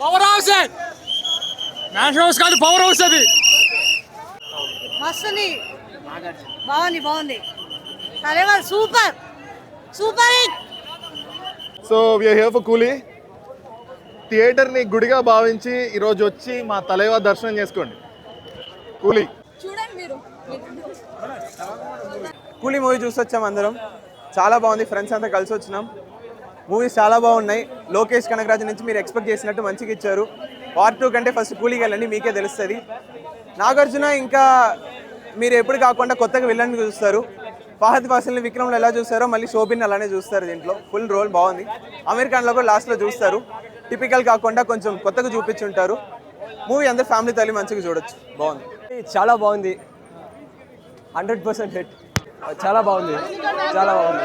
Power house man house కాదు power house అది మస్తుంది బాగుంది Thalaiva super super hit. So we are here for Coolie. థియేటర్ని గుడిగా భావించి ఈరోజు వచ్చి మా తలైవా దర్శనం చేసుకోండి. కూలీ చూడండి మీరు. కూలీ మూవీ చూసి వచ్చాం అందరం. చాలా బాగుంది. ఫ్రెండ్స్ అంతా కలిసి వచ్చినాం. మూవీస్ చాలా బాగున్నాయి. లోకేష్ కనకరాజు నుంచి మీరు ఎక్స్పెక్ట్ చేసినట్టు మంచిగా ఇచ్చారు. పార్ట్ 2 కంటే ఫస్ట్ కూలీకి వెళ్ళండి, మీకే తెలుస్తుంది. నాగార్జున ఇంకా మీరు ఎప్పుడు కాకుండా కొత్తగా విలన్ని చూస్తారు. ఫహద్ ఫాసిల్ని విక్రమ్లో ఎలా చూస్తారో మళ్ళీ శోభిన్ అలానే చూస్తారు. దీంట్లో ఫుల్ రోల్ బాగుంది. అమీర్ ఖాన్లో కూడా లాస్ట్లో చూస్తారు. టిపికల్ కాకుండా కొంచెం కొత్తగా చూపించుంటారు. మూవీ అందరు ఫ్యామిలీ తల్లి మంచిగా చూడొచ్చు. బాగుంది, చాలా బాగుంది. 100% హిట్. చాలా బాగుంది, చాలా బాగుంది.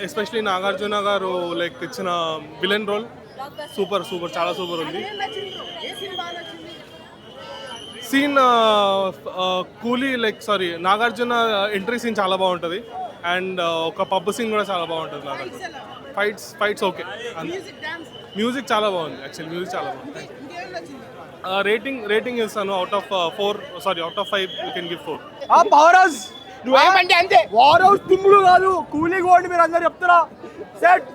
ఎస్పెషలీ నాగార్జున గారు లైక్ తెచ్చిన విలన్ రోల్ సూపర్ చాలా సూపర్ ఉంది. సీన్ కూలీ నాగార్జున ఎంట్రీ సీన్ చాలా బాగుంటుంది. అండ్ ఒక పబ్ సీన్ కూడా చాలా బాగుంటుంది. Nagarjuna fights okay. మ్యూజిక్ చాలా బాగుంది. యాక్చువల్లీ మ్యూజిక్ చాలా బాగుంది. రేటింగ్ ఇస్తాను out of 5 you can give 4. Power house నువ్వేమంటే అంతే. పవర్ హౌస్ తుమ్ముడు కాదు, కూలీ కోండి మీరు అందరు చెప్తారా. సెట్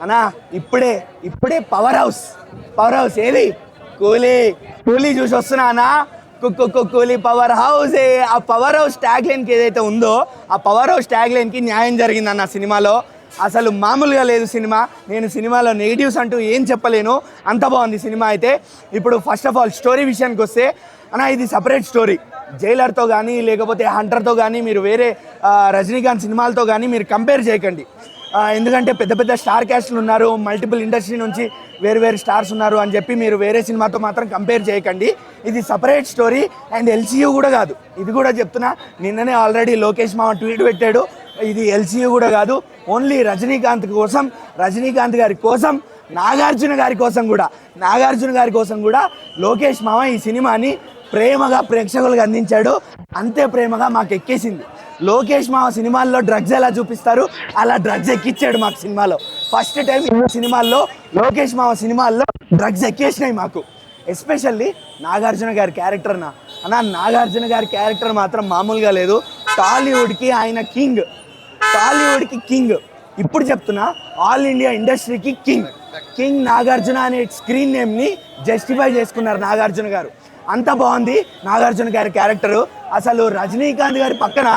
అన్నా ఇప్పుడే పవర్ హౌస్ ఏది కూలీ చూసి వస్తున్నా అన్నా. కూలీ పవర్ హౌస్. ఆ పవర్ హౌస్ ట్యాగ్ లైన్కి ఏదైతే ఉందో ఆ పవర్ హౌస్ ట్యాగ్ లైన్కి న్యాయం జరిగిందన్న సినిమాలో. అసలు మామూలుగా లేదు సినిమా. నేను సినిమాలో నెగిటివ్స్ అంటూ ఏం చెప్పలేను, అంత బాగుంది సినిమా అయితే. ఇప్పుడు ఫస్ట్ ఆఫ్ ఆల్ స్టోరీ విషయానికి వస్తే అన్న, ఇది సపరేట్ స్టోరీ. జైలర్తో కానీ లేకపోతే హంటర్తో కానీ మీరు వేరే రజనీకాంత్ సినిమాలతో కానీ మీరు కంపేర్ చేయకండి. ఎందుకంటే పెద్ద స్టార్ క్యాస్ట్లు ఉన్నారు, మల్టిపుల్ ఇండస్ట్రీ నుంచి వేరు స్టార్స్ ఉన్నారు అని చెప్పి మీరు వేరే సినిమాతో మాత్రం కంపేర్ చేయకండి. ఇది సపరేట్ స్టోరీ అండ్ ఎల్సీయూ కూడా కాదు. ఇది కూడా చెప్తున్నా, నిన్ననే ఆల్రెడీ లోకేష్ మామ ట్వీట్ పెట్టాడు, ఇది ఎల్సీయూ కూడా కాదు. ఓన్లీ రజనీకాంత్ గారి కోసం నాగార్జున గారి కోసం కూడా లోకేష్ మామ ఈ సినిమాని ప్రేమగా ప్రేక్షకులకు అందించాడు. అంతే ప్రేమగా మాకు ఎక్కేసింది. లోకేష్ మామ సినిమాల్లో డ్రగ్స్ ఎలా చూపిస్తారు అలా డ్రగ్స్ ఎక్కించాడు మాకు సినిమాలో. ఫస్ట్ టైం సినిమాల్లో లోకేష్ మామ సినిమాల్లో డ్రగ్స్ ఎక్కేసినాయి మాకు. ఎస్పెషల్లీ నాగార్జున గారి క్యారెక్టర్ నాగార్జున గారి క్యారెక్టర్ మాత్రం మామూలుగా లేదు. టాలీవుడ్కి ఆయన కింగ్. ఇప్పుడు చెప్తున్నా, ఆల్ ఇండియా ఇండస్ట్రీకి కింగ్ నాగార్జున అనే స్క్రీన్ నేమ్ని జస్టిఫై చేసుకున్నారు నాగార్జున గారు. అంత బాగుంది నాగార్జున గారి క్యారెక్టరు. అసలు రజనీకాంత్ గారి పక్కన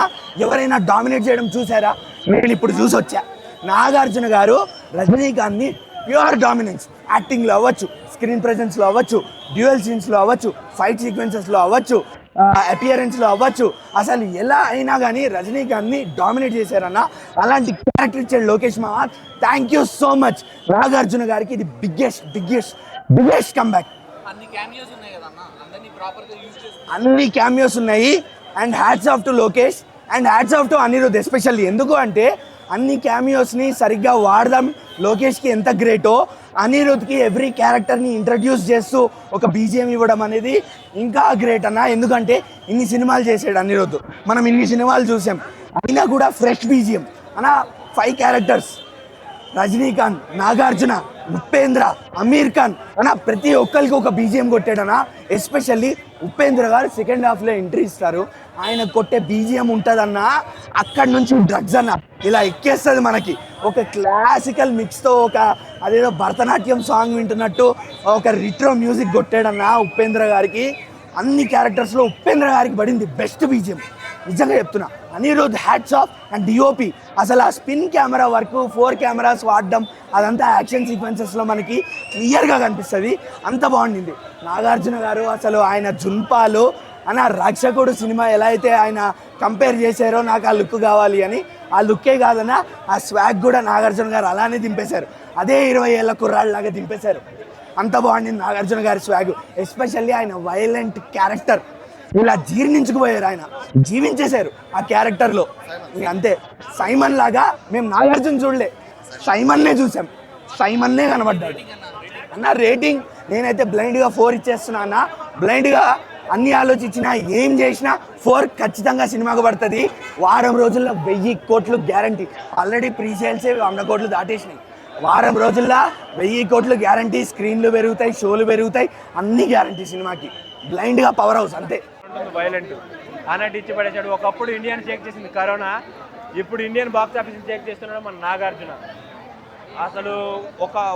ఎవరైనా డామినేట్ చేయడం చూసారా? నేను ఇప్పుడు చూసి వచ్చా. నాగార్జున గారు రజనీకాంత్ని ప్యూర్ డామినెన్స్, యాక్టింగ్లో అవ్వచ్చు, స్క్రీన్ ప్రెజెన్స్లో అవ్వచ్చు, డ్యూయల్ సీన్స్లో అవ్వచ్చు, ఫైట్ సీక్వెన్సెస్లో అవ్వచ్చు, అపియరెన్స్లో అవ్వచ్చు, అసలు ఎలా అయినా కానీ రజనీకాంత్ని డామినేట్ చేశారన్న. అలాంటి క్యారెక్టర్ ఇచ్చాడు లోకేష్ మామ. Thank you so much Nagarjuna గారికి. ఇది బిగ్గెస్ట్ కంబ్యాక్. అన్ని క్యామియోస్ ఉన్నాయి. And hats off to Lokesh and hats off to Anirudh especially. ఎందుకు అంటే అన్ని క్యామియోస్ని సరిగ్గా వాడదాం. లోకేష్కి ఎంత గ్రేటో అనిరుద్కి ఎవ్రీ క్యారెక్టర్ని ఇంట్రడ్యూస్ చేస్తూ ఒక బీజిఎం ఇవ్వడం అనేది ఇంకా గ్రేట్ అన్న. ఎందుకంటే ఇన్ని సినిమాలు చేసాడు అనిరుద్, మనం ఇన్ని సినిమాలు చూసాం, అయినా కూడా ఫ్రెష్ బీజిఎం అన్న. 5 క్యారెక్టర్స్, రజనీకాంత్, నాగార్జున, ఉపేంద్ర, అమీర్ ఖాన్ అన్న, ప్రతి ఒక్కరికి ఒక బీజిఎం కొట్టాడనా. ఎస్పెషల్లీ ఉపేంద్ర గారు సెకండ్ హాఫ్లో ఎంట్రీ ఇస్తారు. ఆయన కొట్టే బీజిఎం ఉంటుందన్న. అక్కడి నుంచి డ్రగ్స్ అన్న ఇలా ఎక్కేస్తుంది మనకి. ఒక క్లాసికల్ మిక్స్తో అదేదో భరతనాట్యం సాంగ్ వింటున్నట్టు ఒక రిట్రో మ్యూజిక్ కొట్టాడన్న ఉపేంద్ర గారికి. అన్ని క్యారెక్టర్స్లో ఉపేంద్ర గారికి పడింది బెస్ట్ బీజిఎం. నిజంగా చెప్తున్నా, Anirudh hats off. And DOP అసలు ఆ స్పిన్ కెమెరా వర్క్, 4 కెమెరాస్ వాడడం, అదంతా యాక్షన్ సీక్వెన్సెస్లో మనకి క్లియర్గా కనిపిస్తుంది. అంత బాగుండింది. నాగార్జున గారు అసలు ఆయన జున్పాలు అన్న, రక్షకుడు సినిమా ఎలా అయితే ఆయన కంపేర్ చేశారో నాకు ఆ లుక్ కావాలి అని, ఆ లుక్కే కాదన్నా ఆ స్వాగ్ కూడా నాగార్జున గారు అలానే దింపేశారు. అదే 20 ఏళ్ళ కుర్రాళ్ళలాగా దింపేశారు. అంత బాగుండింది నాగార్జున గారి స్వాగ్. ఎస్పెషల్లీ ఆయన వైలెంట్ క్యారెక్టర్ ఇలా జీర్ణించుకుపోయారు, ఆయన జీవించేశారు ఆ క్యారెక్టర్లో. అంతే. సైమన్ లాగా మేము నాగార్జున చూడలే, సైమన్నే చూసాం. సైమన్నే కనబడ్డాడు అన్న. రేటింగ్ నేనైతే బ్లైండ్గా 4 ఇచ్చేస్తున్నా అన్న. బ్లైండ్గా అన్ని ఆలోచించినా ఏం చేసినా 4 ఖచ్చితంగా సినిమాకు పడుతుంది. వారం రోజుల్లో 1000 కోట్లు గ్యారంటీ. ఆల్రెడీ ప్రీ సేల్సే 100 కోట్లు దాటేసినాయి. వారం రోజుల్లో 1000 కోట్లు గ్యారంటీ, స్క్రీన్లు పెరుగుతాయి, షోలు పెరుగుతాయి, అన్ని గ్యారంటీ సినిమాకి. బ్లైండ్గా పవర్ హౌస్ అంతే. వైలెంట్ అన్నట్టు ఇచ్చి పడేసాడు. ఒకప్పుడు ఇండియన్ చెక్ చేసింది కరోనా, ఇప్పుడు ఇండియన్ బాక్స్ ఆఫీస్ చెక్ చేస్తున్నాడు మన నాగార్జున. అసలు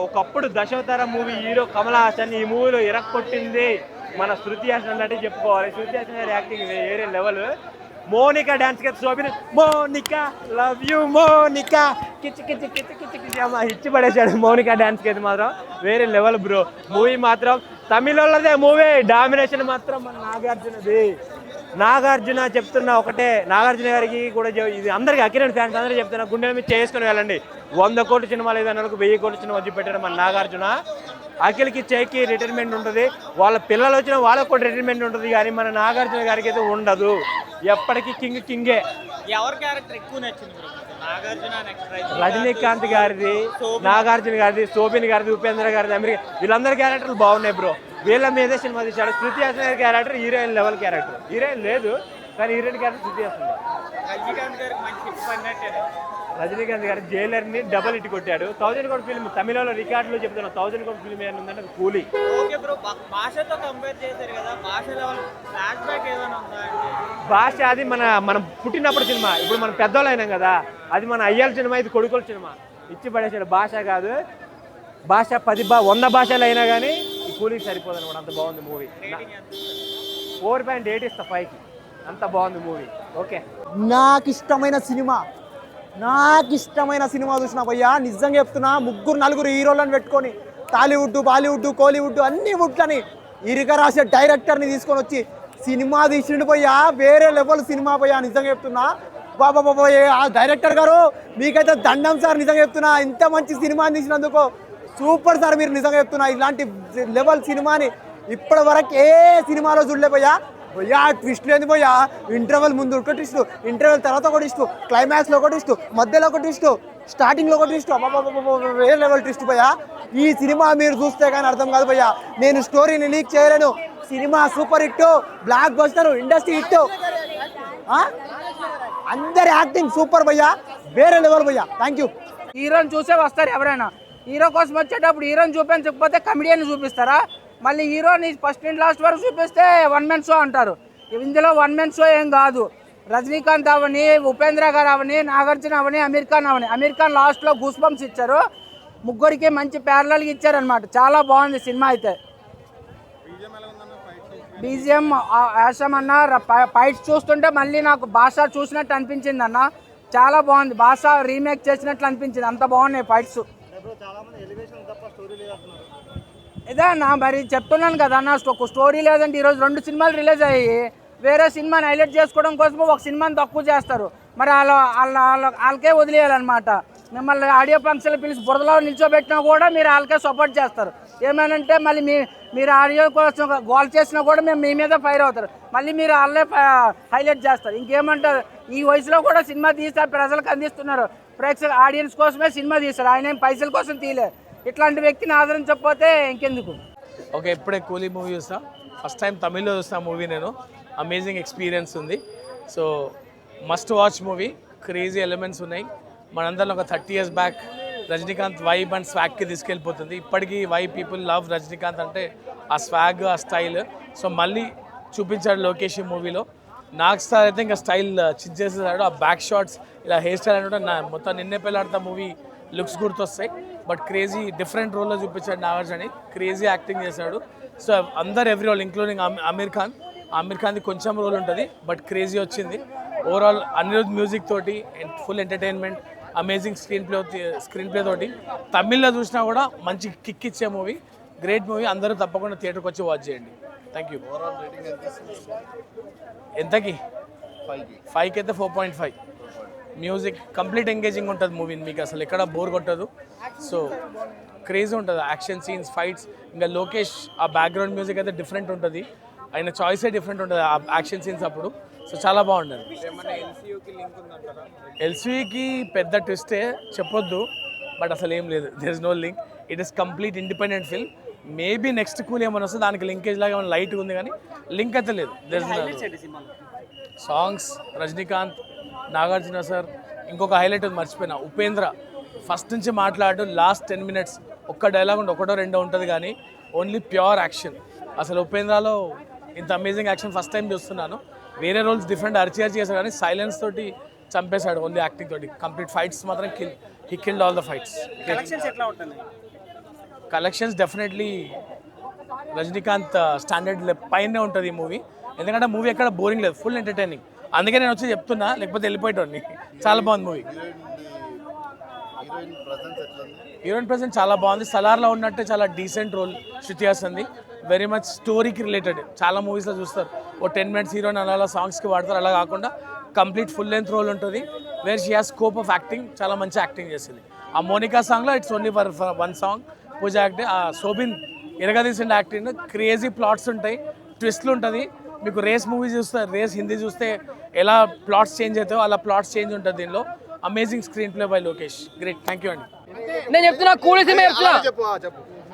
ఒకప్పుడు దశావతార మూవీ హీరో కమల్ హాసన్ ఈ మూవీలో ఇరక్కొట్టింది మన శృతి హాసన్ అన్నట్టు చెప్పుకోవాలి. శృతి హాసన్ గారి యాక్టింగ్ వేరే లెవెల్. మోనికా డాన్స్ కి శోభిన మోనికా లవ్ యూ మోనికా కిచ్ కిచ్ కిచ్ కిచ్ కిచ్ అమ్మ ఇచ్చి పడేసాడు. మోనికా డాన్స్ కి అయితే మాత్రం వేరే లెవెల్ బ్రో. మూవీ మాత్రం తమిళోళ్ళదే మూవీ, డామినేషన్ మాత్రం మన నాగార్జునది. నాగార్జున చెప్తున్నా ఒకటే, నాగార్జున గారికి కూడా ఇది అందరికీ అకిరణ్ ఫ్యాన్స్ అందరూ చెప్తున్నా, గుండెల మీద చేసుకుని వెళ్ళండి. 100 కోట్ల సినిమాలు ఏదైనా 1000 కోట్ల సినిమా వచ్చి పెట్టాడు మన నాగార్జున. అఖిల్కి చేకి రిటైర్మెంట్ ఉంటుంది, వాళ్ళ పిల్లలు వచ్చిన వాళ్ళకు కూడా రిటైర్మెంట్ ఉంటుంది, కానీ మన నాగార్జున గారికి అయితే ఉండదు. ఎప్పటికీ కింగే. ఎవరి క్యారెక్టర్ ఎక్కువ నచ్చింది? రజనీకాంత్ గారిది, నాగార్జున గారిది, శోభిన్ గారిది, ఉపేంద్ర గారిది, అమెరికా వీళ్ళందరి క్యారెక్టర్లు బాగున్నాయి బ్రో. వీళ్ళ మీదే సినిమా తీశాడు. శృతి హాసన్ గారి character heroine level character. Heroine లేదు కానీ హీరోయిన్ క్యారెక్టర్ శృతి హాసన్. రజనీకాంత్ గారికి మంచి హిట్ పడినట్టే. రజనీకాంత్ గారు జైలర్ని డబల్ హిట్ కొట్టాడు. 1000 కోట్ల ఫిల్మ్ తమిళలో రికార్డులో చెప్తున్నా. 1000 కోట్ల ఫిల్మ్ ఏమైనా ఉందంటే అది కూలీ. ఓకే బ్రో, భాషతో కంపేర్ చేశారు కదా, భాష లెవెల్ ఫ్లాష్ బ్యాక్ ఏమైనా ఉందా అంటే? భాష అది మనం పుట్టినప్పుడు సినిమా, ఇప్పుడు మనం పెద్దోళ్ళు అయినాం కదా, అది మన అయ్యాల సినిమా, ఇది కొడుకుల సినిమా. ఇచ్చి పడేసాడు. భాష కాదు, భాష 100 భాషలు అయినా కానీ ఈ కూలీకి సరిపోదు అనమాట. అంత బాగుంది మూవీ. 4.8 ఇస్తా 5కి. అంత బాగుంది మూవీ. ఓకే, నాకు ఇష్టమైన సినిమా చూసిన భయ్యా, నిజంగా చెప్తున్నా. 3-4 హీరోలను పెట్టుకొని టాలీవుడ్, బాలీవుడ్, కోలీవుడ్ అన్ని వుడ్లని ఇరుగ రాసే డైరెక్టర్ని తీసుకొని వచ్చి సినిమా తీసిండు భయ్యా. వేరే లెవెల్ సినిమా భయ్యా, నిజంగా చెప్తున్నా. బాబా ఆ డైరెక్టర్ గారు మీకైతే దండం సార్, నిజంగా చెప్తున్నా. ఇంత మంచి సినిమా తీసినందుకు సూపర్ సార్ మీరు, నిజంగా చెప్తున్నా. ఇలాంటి లెవెల్ సినిమాని ఇప్పటి వరకు ఏ సినిమాలో చూడలే భయ్యా. ట్విస్ట్ లేదు భయ్యా. ఇంటర్వెల్ ముందు ఒక ట్విస్ట్, ఇంటర్వెల్ తర్వాత ఒక ట్విస్ట్, క్లైమాక్స్లో ఒక ట్విస్ట్, మధ్యలో ఒక ట్విస్ట్, స్టార్టింగ్లో ఒక ట్విస్ట్. వేరే లెవెల్ ట్విస్ట్ భయ్యా. ఈ సినిమా మీరు చూస్తే కానీ అర్థం కాదు భయ్యా. నేను స్టోరీని లీక్ చేయలేను. Cinema super hit, block buster, industry hit. అందరి యాక్టింగ్ సూపర్ భయ్యా, వేరే లెవెల్ భయ్యా. Thank you. హీరోని చూసే వస్తారు ఎవరైనా. హీరో కోసం వచ్చేటప్పుడు హీరోని చూపించకపోతే కమెడియన్ చూపిస్తారా? మళ్ళీ హీరోని ఫస్ట్ నుండి లాస్ట్ వరకు చూపిస్తే 1 man షో అంటారు. ఇందులో 1 man షో ఏం కాదు. రజనీకాంత్ అవని, ఉపేంద్ర గారు అవని, నాగార్జున అవని, అమీర్ ఖాన్ లాస్ట్లో గూస్ బంప్స్ ఇచ్చారు. ముగ్గురికి మంచి ప్యారలల్గా ఇచ్చారనమాట. చాలా బాగుంది సినిమా అయితే. బీజిఎం యాషం అన్న, ఫైట్స్ చూస్తుంటే మళ్ళీ నాకు భాష చూసినట్టు అనిపించింది అన్న. చాలా బాగుంది. భాష రీమేక్ చేసినట్లు అనిపించింది. అంత బాగున్నాయి ఫైట్స్. ఇదే అన్న, మరి చెప్తున్నాను కదా అన్న, స్టోరీ లేదంటే ఈరోజు 2 సినిమాలు రిలీజ్ అయ్యి వేరే సినిమాని హైలైట్ చేసుకోవడం కోసం ఒక సినిమాని తక్కువ చేస్తారు. మరి వాళ్ళకే వదిలేయాలన్నమాట. మిమ్మల్ని ఆడియో ఫంక్షన్లు పిలిచి బురదలో నిల్చోబెట్టినా కూడా మీరు వాళ్ళకే సపోర్ట్ చేస్తారు. ఏమేనంటే మళ్ళీ మీరు ఆడియో కోసం గోల్ చేసినా కూడా మేము మీ మీద ఫైర్ అవుతారు. మళ్ళీ మీరు వాళ్ళే హైలైట్ చేస్తారు. ఇంకేమంటారు, ఈ వయసులో కూడా సినిమా తీస్తారు, ప్రజలకు అందిస్తున్నారు. ప్రేక్షకులు ఆడియన్స్ కోసమే సినిమా తీస్తారు. ఆయన ఏం పైసల కోసం తీయలేదు. ఇట్లాంటి వ్యక్తిని ఆదరించకపోతే ఇంకెందుకు. ఓకే, ఇప్పుడే కూలీ మూవీ చూస్తా. ఫస్ట్ టైం తమిళ్లో చూస్తా మూవీ నేను. అమేజింగ్ ఎక్స్పీరియన్స్ ఉంది. So must watch movie. Crazy elements ఉన్నాయి. మనందరం ఒక 30 years back Rajinikanth vibe and స్వాగ్కి తీసుకెళ్ళిపోతుంది. ఇప్పటికీ వై పీపుల్ లవ్ రజనీకాంత్ అంటే ఆ స్వాగ్, ఆ స్టైల్. సో మళ్ళీ చూపించాడు లోకేష్ మూవీలో. నాకు స్టైల్ అయితే ఇంకా స్టైల్ చిట్ చేసేసాడు. ఆ బ్యాక్ షాట్స్, ఇలా హెయిర్ స్టైల్ అంటే మొత్తం నిన్నే పెళ్ళాడతా మూవీ లుక్స్ గుర్తొస్తాయి. బట్ క్రేజీ డిఫరెంట్ రోల్లో చూపించాడు నాగార్జున. క్రేజీ యాక్టింగ్ చేశాడు. సో అందరు ఎవ్రీ రోల్ ఇంక్లూడింగ్ అమీర్ ఖాన్ది కొంచెం రోల్ ఉంటుంది, బట్ క్రేజీ వచ్చింది. ఓవరాల్ అనిరుద్ మ్యూజిక్ తోటి full entertainment, amazing screen play తోటి తమిళ్లో చూసినా కూడా మంచి కిక్ ఇచ్చే మూవీ. Great movie. అందరూ తప్పకుండా థియేటర్కి వచ్చి వాచ్ చేయండి. Thank you. ఎంతకి? 5కి అయితే 4.5. మ్యూజిక్ కంప్లీట్ ఎంగేజింగ్ ఉంటుంది మూవీ. మీకు అసలు ఎక్కడ బోర్ కొట్టదు. సో క్రేజీ ఉంటుంది. యాక్షన్ సీన్స్, ఫైట్స్, ఇంకా లోకేష్ ఆ బ్యాక్గ్రౌండ్ మ్యూజిక్ అయితే డిఫరెంట్ ఉంటుంది. ఆయన చాయిసే డిఫరెంట్ ఉంటుంది ఆ యాక్షన్ సీన్స్ అప్పుడు. సో చాలా బాగుంటుంది. ఎల్సీకి పెద్ద ట్విస్టే చెప్పొద్దు, బట్ అసలు ఏం లేదు. There is no link. It is complete independent film. Maybe next cool ఏమైనా వస్తే దానికి లింకేజ్ లాగా ఏమైనా లైట్గా ఉంది, కానీ లింక్ అయితే లేదు. Songs Rajinikanth, Nagarjuna sir. ఇంకొక హైలైట్ ఉంది మర్చిపోయినా, ఉపేంద్ర ఫస్ట్ నుంచి మాట్లాడు లాస్ట్ 10 minutes ఒక్క డైలాగ్ ఉంటే ఒకటో రెండో ఉంటుంది కానీ ఓన్లీ ప్యూర్ యాక్షన్. అసలు ఉపేంద్రలో ఇంత అమేజింగ్ యాక్షన్ ఫస్ట్ టైం చూస్తున్నాను. వేరే రోల్స్ డిఫరెంట్ అరిచి చేశాడు కానీ సైలెన్స్ తోటి చంపేశాడు ఓన్లీ యాక్టింగ్ తోటి. కంప్లీట్ ఫైట్స్ మాత్రం he killed all the fights. Collections definitely Rajinikanth standard పైనే ఉంటుంది ఈ మూవీ. ఎందుకంటే మూవీ ఎక్కడ బోరింగ్ లేదు, ఫుల్ ఎంటర్టైనింగ్. అందుకే నేను వచ్చి చెప్తున్నా, లేకపోతే వెళ్ళిపోయేటోని. చాలా బాగుంది మూవీ. హీరోయిన్ ప్రెజెంట్ చాలా బాగుంది. సలార్లో ఉన్నట్టే చాలా డీసెంట్ రోల్ శృతి హాసన్ది. వెరీ మచ్ స్టోరీకి రిలేటెడ్. చాలా మూవీస్లో చూస్తారు ఓ 10 minutes హీరోయిన్ అలా సాంగ్స్కి వాడతారు, అలా కాకుండా కంప్లీట్ ఫుల్ లెంత్ రోల్ ఉంటుంది. Where she has scope of acting. చాలా మంచి యాక్టింగ్ చేసింది. ఆ మోనికా సాంగ్లో it's only for 1 song Pooja acting. ఆ శోభిన్ ఎరగదీసిన యాక్టింగ్. క్రేజీ ప్లాట్స్ ఉంటాయి, ట్విస్ట్లు ఉంటుంది. మీకు రేస్ మూవీ చూస్తే, రేస్ హిందీ చూస్తే ఎలా ప్లాట్స్ చేంజ్ అవుతాయో అలా ప్లాట్స్ చేంజ్ ఉంటుంది దీనిలో. Amazing screen play by Lokesh. Great, thank you అండి. నేను చెప్తున్నా కూలీ సినిమా చెప్తున్నా.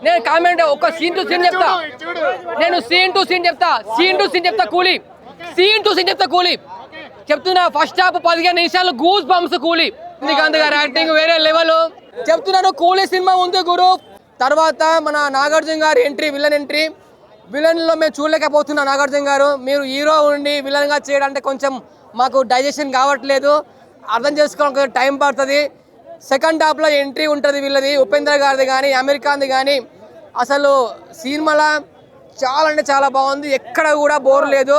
నేను కామెంట్ ఒక సీన్ టు సీన్ చెప్తా. నేను సీన్ టు సీన్ చెప్తా. కూలీ సీన్ టు సీన్ చెప్తా. కూలీ చెప్తున్నా. ఫస్ట్ హాఫ్ 15 నిమిషాలు గూస్ బంప్స్. కూలీ రజనీకాంత్ గారి యాక్టింగ్ వేరే లెవెల్. చెప్తున్నాను కూలీ సినిమా ఉంది గురు. తర్వాత మన నాగార్జున గారి ఎంట్రీ, విలన్ ఎంట్రీ. విలన్లో మేము చూడలేకపోతున్నాం. నాగార్జున గారు మీరు హీరో ఉండి విలన్గా చేయడానికి కొంచెం మాకు డైజెషన్ కావట్లేదు. అర్థం చేసుకోవడం కొంచెం టైం పడుతుంది. సెకండ్ హాఫ్లో ఎంట్రీ ఉంటుంది వీళ్ళది, ఉపేంద్ర గారిది కానీ అమెరికాది కానీ. అసలు సినిమాలో చాలా అంటే చాలా బాగుంది. ఎక్కడ కూడా బోర్ లేదు.